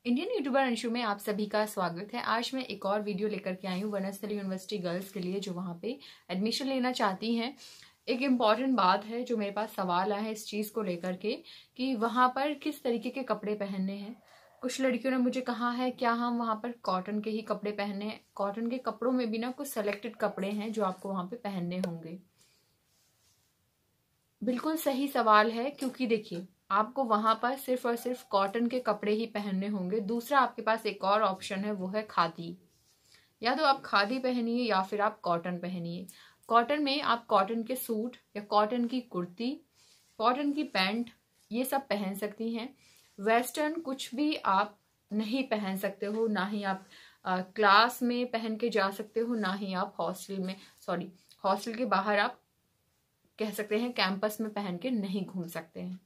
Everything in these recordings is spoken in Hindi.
इंडियन यूट्यूबर अंशु में आप सभी का स्वागत है। आज मैं एक और वीडियो लेकर के आई हूँ वनस्थली यूनिवर्सिटी गर्ल्स के लिए जो वहाँ पे एडमिशन लेना चाहती हैं। एक इम्पॉर्टेंट बात है जो मेरे पास सवाल आया है इस चीज़ को लेकर के कि वहाँ पर किस तरीके के कपड़े पहनने हैं। कुछ लड़कियों ने मुझे कहा है क्या हम वहाँ पर कॉटन के ही कपड़े पहने हैं। कॉटन के कपड़ों में भी ना कुछ सेलेक्टेड कपड़े हैं जो आपको वहाँ पे पहनने होंगे। बिल्कुल सही सवाल है, क्योंकि देखिए आपको वहां पर सिर्फ और सिर्फ कॉटन के कपड़े ही पहनने होंगे। दूसरा आपके पास एक और ऑप्शन है, वो है खादी। या तो आप खादी पहनिए या फिर आप कॉटन पहनिए। कॉटन में आप कॉटन के सूट या कॉटन की कुर्ती, कॉटन की पैंट, ये सब पहन सकती हैं। वेस्टर्न कुछ भी आप नहीं पहन सकते हो, ना ही आप क्लास में पहन के जा सकते हो, ना ही आप हॉस्टल के बाहर आप कह सकते हैं कैंपस में पहन के नहीं घूम सकते हैं।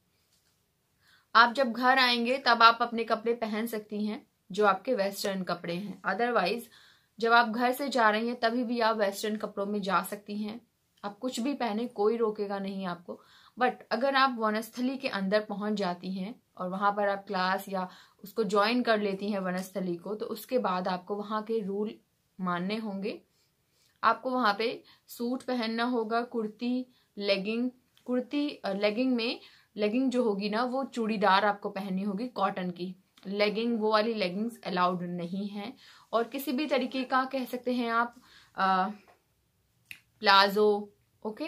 आप जब घर आएंगे तब आप अपने कपड़े पहन सकती हैं जो आपके वेस्टर्न कपड़े हैं। अदरवाइज जब आप घर से जा रही हैं तभी भी आप वेस्टर्न कपड़ों में जा सकती हैं। आप कुछ भी पहने, कोई रोकेगा नहीं आपको। बट अगर आप वनस्थली के अंदर पहुंच जाती हैं और वहां पर आप क्लास या उसको ज्वाइन कर लेती हैं वनस्थली को, तो उसके बाद आपको वहां के रूल मानने होंगे। आपको वहां पे सूट पहनना होगा, कुर्ती, लेगिंग जो होगी ना वो चूड़ीदार आपको पहननी होगी कॉटन की। लेगिंग, वो वाली लेगिंग्स अलाउड नहीं है। और किसी भी तरीके का कह सकते हैं आप प्लाजो, ओके।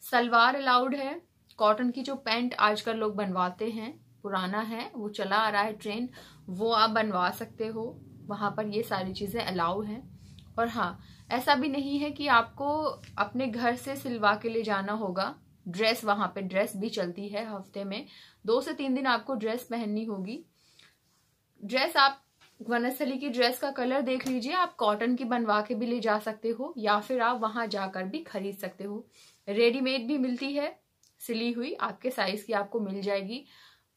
सलवार अलाउड है। कॉटन की जो पैंट आजकल लोग बनवाते हैं, पुराना है, वो चला आ रहा है ट्रेंड, वो आप बनवा सकते हो। वहां पर ये सारी चीजें अलाउ हैं। और हाँ, ऐसा भी नहीं है कि आपको अपने घर से सिलवा के ले जाना होगा। ड्रेस, वहां पे ड्रेस भी चलती है। हफ्ते में 2 से 3 दिन आपको ड्रेस पहननी होगी। ड्रेस आप वनस्थली की ड्रेस का कलर देख लीजिए, आप कॉटन की बनवा के भी ले जा सकते हो या फिर आप वहां जाकर भी खरीद सकते हो। रेडीमेड भी मिलती है, सिली हुई, आपके साइज की आपको मिल जाएगी।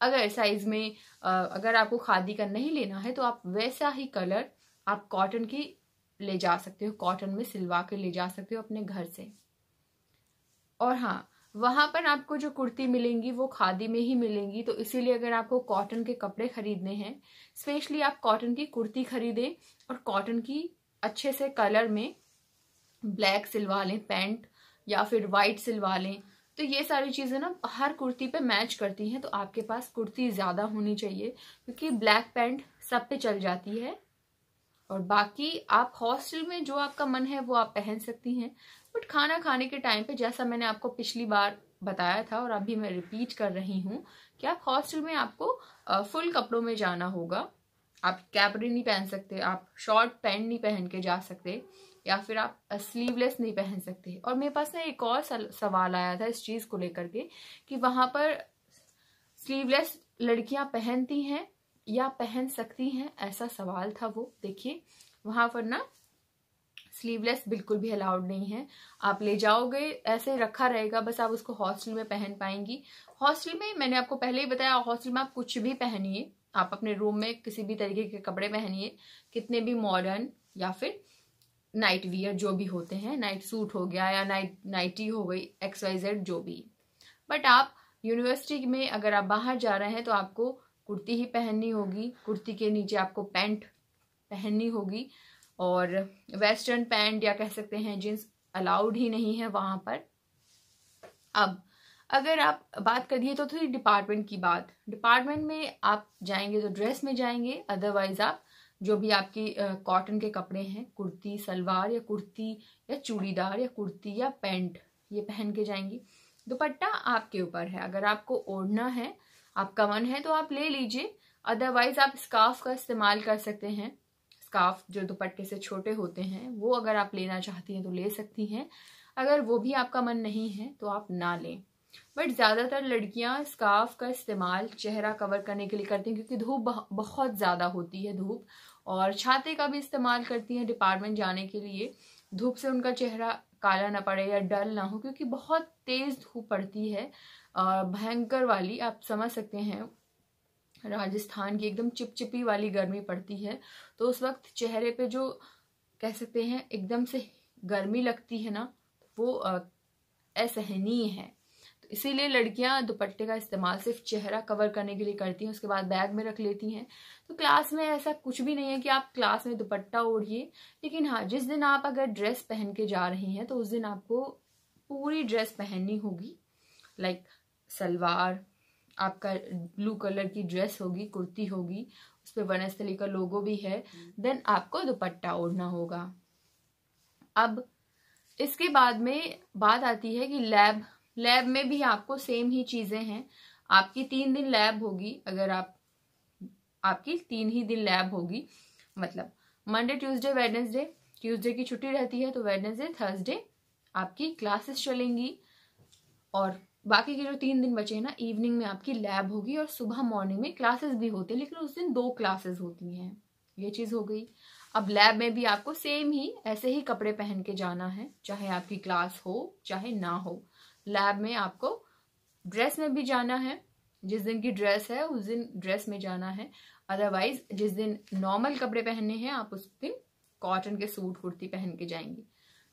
अगर आपको खादी का नहीं लेना है तो आप वैसा ही कलर आप कॉटन की ले जा सकते हो, कॉटन में सिलवा के ले जा सकते हो अपने घर से। और हाँ, वहां पर आपको जो कुर्ती मिलेंगी वो खादी में ही मिलेंगी, तो इसीलिए अगर आपको कॉटन के कपड़े खरीदने हैं, स्पेशली आप कॉटन की कुर्ती खरीदें और कॉटन की अच्छे से कलर में ब्लैक सिलवा लें पैंट, या फिर व्हाइट सिलवा लें। तो ये सारी चीजें ना हर कुर्ती पे मैच करती हैं, तो आपके पास कुर्ती ज्यादा होनी चाहिए, क्योंकि ब्लैक पैंट सब पे चल जाती है। और बाकी आप हॉस्टल में जो आपका मन है वो आप पहन सकती हैं। बट खाना खाने के टाइम पे, जैसा मैंने आपको पिछली बार बताया था और अभी मैं रिपीट कर रही हूँ, कि आप हॉस्टल में आपको फुल कपड़ों में जाना होगा। आप कैपरी नहीं पहन सकते, आप शॉर्ट पैंट नहीं पहन के जा सकते, या फिर आप स्लीवलेस नहीं पहन सकते। और मेरे पास ना एक और सवाल आया था इस चीज को लेकर के कि वहां पर स्लीवलेस लड़कियां पहनती हैं या पहन सकती हैं, ऐसा सवाल था वो। देखिए वहां पर ना स्लीवलेस बिल्कुल भी अलाउड नहीं है। आप ले जाओगे ऐसे रखा रहेगा, बस आप उसको हॉस्टल में पहन पाएंगी। हॉस्टल में मैंने आपको पहले ही बताया, हॉस्टल में आप कुछ भी पहनिए, आप अपने रूम में किसी भी तरीके के कपड़े पहनिए, कितने भी मॉडर्न या फिर नाइट वियर जो भी होते हैं, नाइट सूट हो गया या नाइटी हो गई, XYZ जो भी। बट आप यूनिवर्सिटी में अगर आप बाहर जा रहे हैं तो आपको कुर्ती ही पहननी होगी, कुर्ती के नीचे आपको पैंट पहननी होगी। और वेस्टर्न पैंट या कह सकते हैं जींस अलाउड ही नहीं है वहां पर। अब अगर आप बात करिए तो थोड़ी डिपार्टमेंट की बात, डिपार्टमेंट में आप जाएंगे तो ड्रेस में जाएंगे, अदरवाइज आप जो भी आपकी कॉटन के कपड़े हैं, कुर्ती सलवार या कुर्ती या चूड़ीदार या कुर्ती या पैंट, ये पहन के जाएंगी। दुपट्टा आपके ऊपर है, अगर आपको ओढ़ना है, आपका मन है तो आप ले लीजिए, अदरवाइज आप स्कार्फ का इस्तेमाल कर सकते हैं। स्कार्फ जो दुपट्टे से छोटे होते हैं वो अगर आप लेना चाहती हैं तो ले सकती हैं, अगर वो भी आपका मन नहीं है तो आप ना लें। बट ज्यादातर लड़कियां स्कार्फ का इस्तेमाल चेहरा कवर करने के लिए करती हैं, क्योंकि धूप बहुत ज्यादा होती है धूप, और छाते का भी इस्तेमाल करती हैं डिपार्टमेंट जाने के लिए, धूप से उनका चेहरा काला ना पड़े या डल ना हो, क्योंकि बहुत तेज धूप पड़ती है और भयंकर वाली, आप समझ सकते हैं राजस्थान की एकदम चिपचिपी वाली गर्मी पड़ती है। तो उस वक्त चेहरे पे जो कह सकते हैं एकदम से गर्मी लगती है ना, वो असहनीय है। तो इसीलिए लड़कियां दुपट्टे का इस्तेमाल सिर्फ चेहरा कवर करने के लिए करती हैं, उसके बाद बैग में रख लेती हैं। तो क्लास में ऐसा कुछ भी नहीं है कि आप क्लास में दुपट्टा ओढ़िए, लेकिन हाँ, जिस दिन आप अगर ड्रेस पहन के जा रही हैं तो उस दिन आपको पूरी ड्रेस पहननी होगी। लाइक सलवार, आपका ब्लू कलर की ड्रेस होगी, कुर्ती होगी, उस पर वनस्थली का लोगो भी है, देन आपको दुपट्टा ओढ़ना होगा। अब इसके बाद में बात आती है कि लैब में भी आपको सेम ही चीजें हैं। आपकी 3 दिन लैब होगी, अगर आपकी 3 ही दिन लैब होगी, मतलब मंडे ट्यूसडे वेडनेसडे, ट्यूसडे की छुट्टी रहती है तो वेडनेसडे थर्सडे आपकी क्लासेस चलेंगी, और बाकी के जो 3 दिन बचे हैं ना, इवनिंग में आपकी लैब होगी और सुबह मॉर्निंग में क्लासेस भी होती है, लेकिन उस दिन 2 क्लासेस होती हैं। ये चीज हो गई। अब लैब में भी आपको सेम ही ऐसे ही कपड़े पहन के जाना है, चाहे आपकी क्लास हो चाहे ना हो। लैब में आपको ड्रेस में भी जाना है, जिस दिन की ड्रेस है उस दिन ड्रेस में जाना है, अदरवाइज जिस दिन नॉर्मल कपड़े पहनने हैं आप उस दिन कॉटन के सूट कुर्ती पहन के जाएंगी।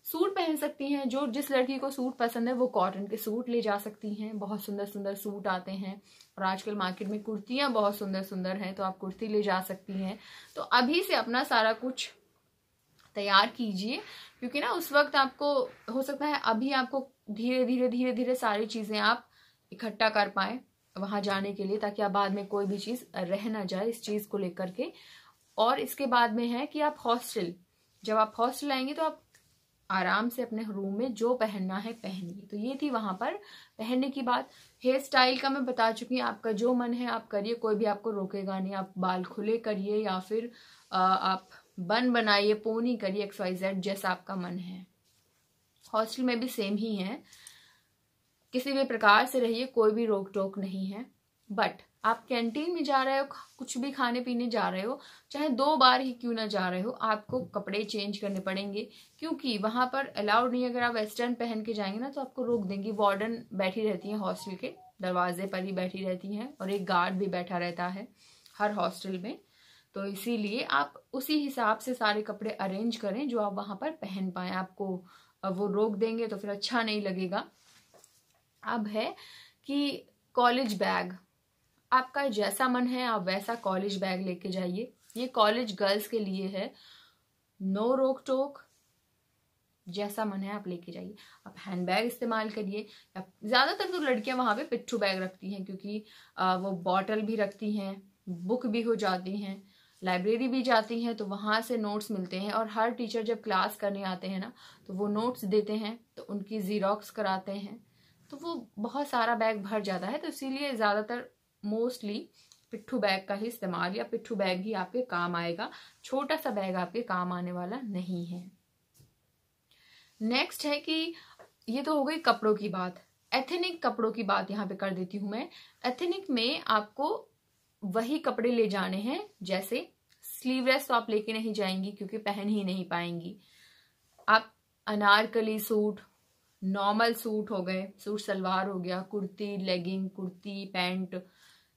सूट पहन सकती हैं, जो जिस लड़की को सूट पसंद है वो कॉटन के सूट ले जा सकती हैं, बहुत सुंदर सुंदर सूट आते हैं, और आजकल मार्केट में कुर्तियां बहुत सुंदर सुंदर हैं, तो आप कुर्ती ले जा सकती हैं। तो अभी से अपना सारा कुछ तैयार कीजिए, क्योंकि ना उस वक्त आपको हो सकता है अभी आपको धीरे धीरे सारी चीजें आप इकट्ठा कर पाए वहां जाने के लिए, ताकि आप बाद में कोई भी चीज रह ना जाए इस चीज को लेकर के। और इसके बाद में है कि आप हॉस्टल, जब आप हॉस्टल आएंगे तो आप आराम से अपने रूम में जो पहनना है पहनिए। तो ये थी वहां पर पहनने की बात। हेयर स्टाइल का मैं बता चुकी हूँ, आपका जो मन है आप करिए, कोई भी आपको रोकेगा नहीं। आप बाल खुले करिए या फिर आप बन बनाइए, पोनी करिए, XYZ जैसा आपका मन है। हॉस्टल में भी सेम ही है, किसी भी प्रकार से रहिए, कोई भी रोक टोक नहीं है। बट आप कैंटीन में जा रहे हो, कुछ भी खाने पीने जा रहे हो, चाहे 2 बार ही क्यों ना जा रहे हो, आपको कपड़े चेंज करने पड़ेंगे, क्योंकि वहां पर अलाउड नहीं है। अगर आप वेस्टर्न पहन के जाएंगे ना तो आपको रोक देंगी। वार्डन बैठी रहती है हॉस्टल के दरवाजे पर ही बैठी रहती हैं, और एक गार्ड भी बैठा रहता है हर हॉस्टल में। तो इसीलिए आप उसी हिसाब से सारे कपड़े अरेंज करें जो आप वहां पर पहन पाए। आपको वो रोक देंगे तो फिर अच्छा नहीं लगेगा। अब है कि कॉलेज बैग, आपका जैसा मन है आप वैसा कॉलेज बैग लेके जाइए। ये कॉलेज गर्ल्स के लिए है, नो रोक टोक, जैसा मन है आप लेके जाइए। आप हैंड बैग इस्तेमाल करिए, ज्यादातर तो लड़कियां वहां पे पिट्ठू बैग रखती हैं, क्योंकि वो बॉटल भी रखती हैं, बुक भी हो जाती हैं, लाइब्रेरी भी जाती हैं, तो वहां से नोट्स मिलते हैं। और हर टीचर जब क्लास करने आते हैं ना तो वो नोट्स देते हैं, तो उनकी जीरोक्स कराते हैं, तो वो बहुत सारा बैग भर जाता है। तो इसीलिए ज्यादातर मोस्टली पिट्ठू बैग का ही इस्तेमाल, या पिट्ठू बैग ही आपके काम आएगा, छोटा सा बैग आपके काम आने वाला नहीं है। नेक्स्ट है कि ये तो हो गई कपड़ों की बात, एथनिक कपड़ों की बात यहाँ पे कर देती हूं मैं। एथनिक में आपको वही कपड़े ले जाने हैं, जैसे स्लीवलेस तो आप लेके नहीं जाएंगी क्योंकि पहन ही नहीं पाएंगी। आप अनारकली सूट, नॉर्मल सूट हो गए, सूट सलवार हो गया, कुर्ती लेगिंग, कुर्ती पैंट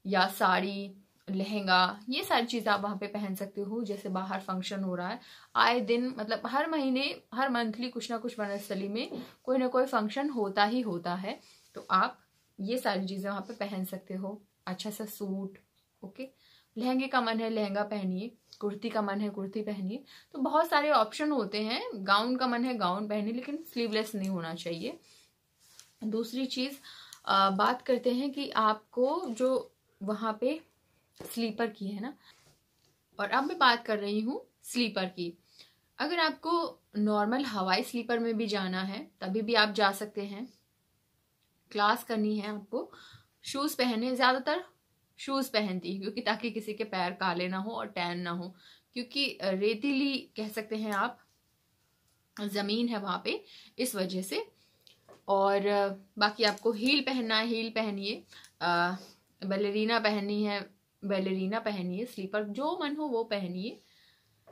या साड़ी, लहंगा, ये सारी चीजें आप वहां पे पहन सकते हो। जैसे बाहर फंक्शन हो रहा है आए दिन, मतलब हर महीने हर मंथली कुछ ना कुछ वनस्थली में कोई ना कोई फंक्शन होता ही होता है, तो आप ये सारी चीजें वहां पे पहन सकते हो। अच्छा सा सूट, ओके। लहंगे का मन है लहंगा पहनिए, कुर्ती का मन है कुर्ती पहनिए, तो बहुत सारे ऑप्शन होते हैं। गाउन का मन है गाउन पहनिए, लेकिन स्लीवलेस नहीं होना चाहिए। दूसरी चीज बात करते हैं कि आपको जो वहां पे स्लीपर की है ना, और अब मैं बात कर रही हूँ स्लीपर की। अगर आपको नॉर्मल हवाई स्लीपर में भी जाना है तभी भी आप जा सकते हैं। क्लास करनी है आपको, शूज पहने, ज्यादातर शूज पहनती है क्योंकि ताकि किसी के पैर काले ना हो और टैन ना हो, क्योंकि रेतीली कह सकते हैं आप जमीन है वहां पे, इस वजह से। और बाकी आपको हील पहनना है हील पहनिए, बैलेरीना पहननी है बैलेरीना पहनिए, स्लीपर जो मन हो वो पहनिए।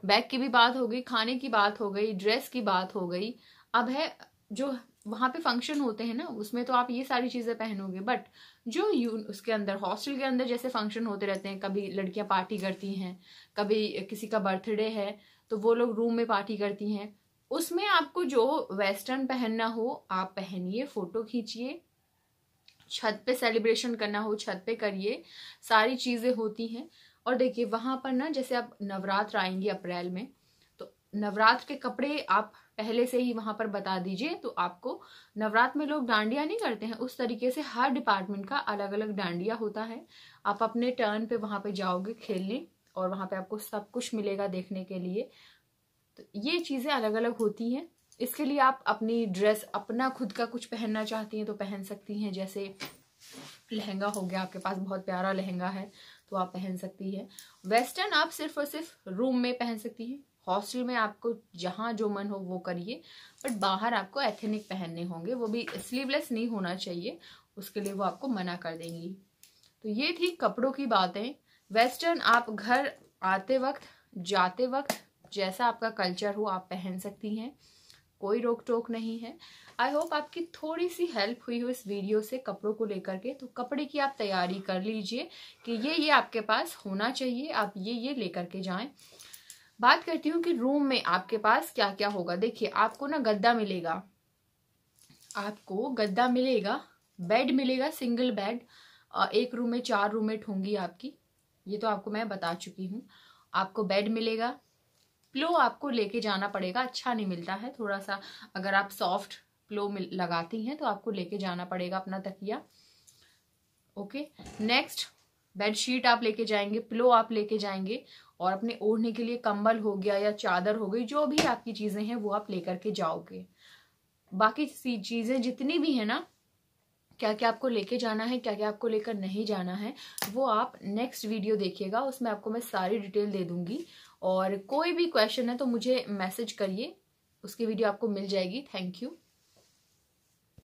बैग की भी बात हो गई, खाने की बात हो गई, ड्रेस की बात हो गई। अब है जो वहां पे फंक्शन होते हैं ना उसमें तो आप ये सारी चीजें पहनोगे, बट जो उसके अंदर हॉस्टल के अंदर जैसे फंक्शन होते रहते हैं, कभी लड़कियां पार्टी करती हैं, कभी किसी का बर्थडे है तो वो लोग रूम में पार्टी करती हैं, उसमें आपको जो वेस्टर्न पहनना हो आप पहनिए, फोटो खींचिए, छत पे सेलिब्रेशन करना हो छत पे करिए, सारी चीजें होती हैं। और देखिए वहां पर ना, जैसे अब नवरात्र आएंगे अप्रैल में, तो नवरात्र के कपड़े आप पहले से ही वहां पर बता दीजिए। तो आपको नवरात्र में लोग डांडिया नहीं करते हैं, उस तरीके से हर डिपार्टमेंट का अलग अलग डांडिया होता है। आप अपने टर्न पे वहां पे जाओगे खेलने, और वहां पे आपको सब कुछ मिलेगा देखने के लिए। तो ये चीजें अलग अलग होती हैं। इसके लिए आप अपनी ड्रेस, अपना खुद का कुछ पहनना चाहती हैं तो पहन सकती हैं। जैसे लहंगा हो गया, आपके पास बहुत प्यारा लहंगा है तो आप पहन सकती है। वेस्टर्न आप सिर्फ और सिर्फ रूम में पहन सकती हैं। हॉस्टल में आपको जहां जो मन हो वो करिए, बट बाहर आपको एथनिक पहनने होंगे, वो भी स्लीवलेस नहीं होना चाहिए, उसके लिए वो आपको मना कर देंगी। तो ये थी कपड़ों की बातें। वेस्टर्न आप घर आते वक्त, जाते वक्त, जैसा आपका कल्चर हो आप पहन सकती हैं, कोई रोक टोक नहीं है। आई होप आपकी थोड़ी सी हेल्प हुई हो इस वीडियो से कपड़ों को लेकर के। तो कपड़े की आप तैयारी कर लीजिए कि ये आपके पास होना चाहिए, आप ये लेकर के जाएं। बात करती हूँ कि रूम में आपके पास क्या क्या होगा। देखिए आपको ना गद्दा मिलेगा, आपको गद्दा मिलेगा, बेड मिलेगा, सिंगल बेड। एक रूम में 4 रूममेट होंगी आपकी, ये तो आपको मैं बता चुकी हूँ। आपको बेड मिलेगा, पिलो आपको लेके जाना पड़ेगा, अच्छा नहीं मिलता है थोड़ा सा। अगर आप सॉफ्ट पिलो लगाती हैं तो आपको लेके जाना पड़ेगा अपना तकिया। ओके, नेक्स्ट बेडशीट आप लेके जाएंगे, पिलो आप लेके जाएंगे, और अपने ओढ़ने के लिए कंबल हो गया या चादर हो गई, जो भी आपकी चीजें हैं वो आप लेकर के जाओगे। बाकी चीजें जितनी भी है ना, क्या क्या आपको लेके जाना है, क्या क्या आपको लेकर नहीं जाना है, वो आप नेक्स्ट वीडियो देखिएगा, उसमें आपको मैं सारी डिटेल दे दूंगी। और कोई भी क्वेश्चन है तो मुझे मैसेज करिए, उसकी वीडियो आपको मिल जाएगी। Thank you.